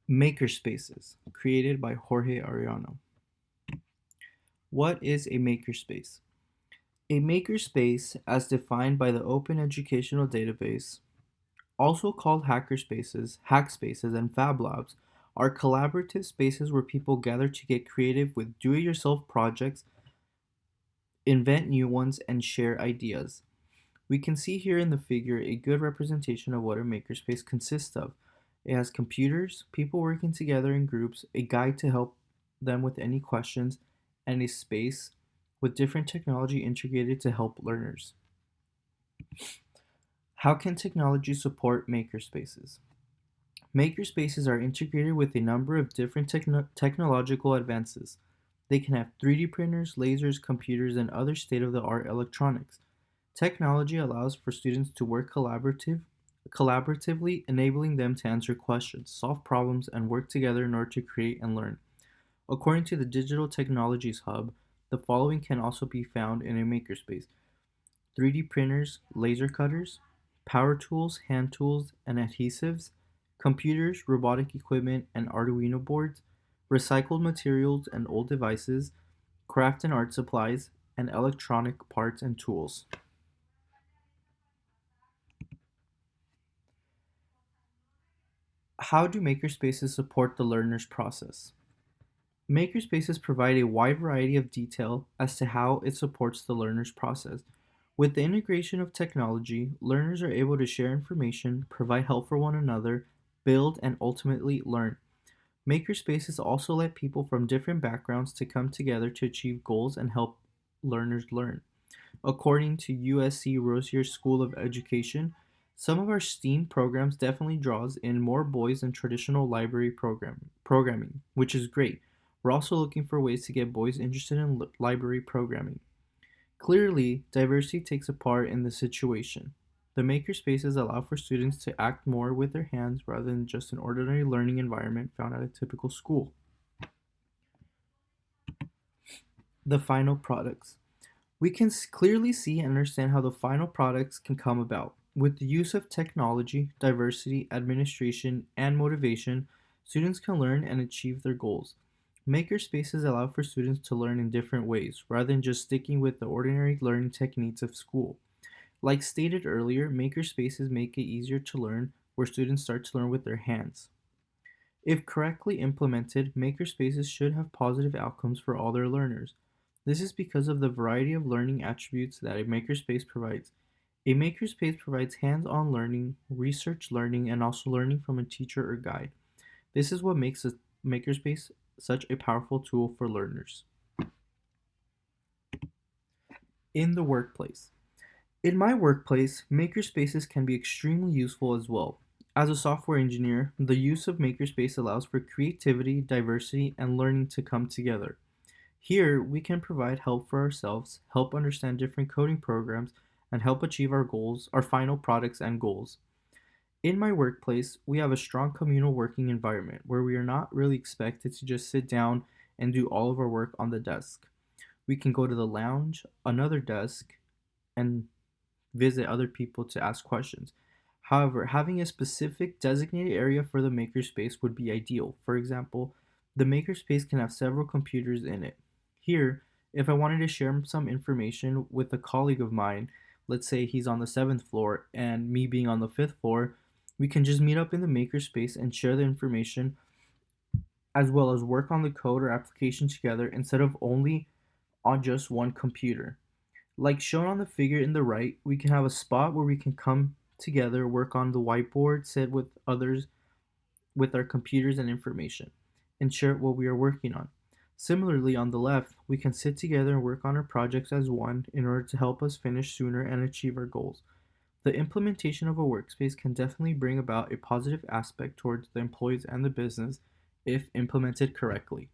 MakerSpaces, created by Jorge Arellano. What is a makerspace? A makerspace, as defined by the Open Educational Database, also called hackerspaces, hackspaces, and fab labs, are collaborative spaces where people gather to get creative with do-it-yourself projects, invent new ones, and share ideas. We can see here in the figure a good representation of what a makerspace consists of. It has computers, people working together in groups, a guide to help them with any questions, and a space with different technology integrated to help learners. How can technology support makerspaces? Makerspaces are integrated with a number of different technological advances. They can have 3D printers, lasers, computers, and other state-of-the-art electronics. Technology allows for students to work collaboratively, enabling them to answer questions, solve problems, and work together in order to create and learn. According to the Digital Technologies Hub, the following can also be found in a makerspace: 3D printers, laser cutters, power tools, hand tools, and adhesives, computers, robotic equipment, and Arduino boards, recycled materials and old devices, craft and art supplies, and electronic parts and tools. How do makerspaces support the learner's process? Makerspaces provide a wide variety of detail as to how it supports the learner's process. With the integration of technology, learners are able to share information, provide help for one another, build, and ultimately learn. Makerspaces also let people from different backgrounds to come together to achieve goals and help learners learn. According to USC Rosier School of Education, some of our STEAM programs definitely draws in more boys than traditional library programming, which is great. We're also looking for ways to get boys interested in library programming. Clearly, diversity takes a part in this situation. The makerspaces allow for students to act more with their hands rather than just an ordinary learning environment found at a typical school. The final products. We can clearly see and understand how the final products can come about. With the use of technology, diversity, administration, and motivation, students can learn and achieve their goals. Makerspaces allow for students to learn in different ways, rather than just sticking with the ordinary learning techniques of school. Like stated earlier, makerspaces make it easier to learn, where students start to learn with their hands. If correctly implemented, makerspaces should have positive outcomes for all their learners. This is because of the variety of learning attributes that a makerspace provides. A makerspace provides hands-on learning, research learning, and also learning from a teacher or guide. This is what makes a makerspace such a powerful tool for learners. In the workplace. In my workplace, makerspaces can be extremely useful as well. As a software engineer, the use of makerspace allows for creativity, diversity, and learning to come together. Here, we can provide help for ourselves, help understand different coding programs, and help achieve our goals, our final products and goals. In my workplace, we have a strong communal working environment where we are not really expected to just sit down and do all of our work on the desk. We can go to the lounge, another desk, and visit other people to ask questions. However, having a specific designated area for the makerspace would be ideal. For example, the makerspace can have several computers in it. Here, if I wanted to share some information with a colleague of mine, let's say he's on the seventh floor and me being on the fifth floor, we can just meet up in the makerspace and share the information as well as work on the code or application together instead of only on just one computer. Like shown on the figure in the right, we can have a spot where we can come together, work on the whiteboard, sit with others with our computers and information, and share what we are working on. Similarly, on the left, we can sit together and work on our projects as one in order to help us finish sooner and achieve our goals. The implementation of a workspace can definitely bring about a positive aspect towards the employees and the business if implemented correctly.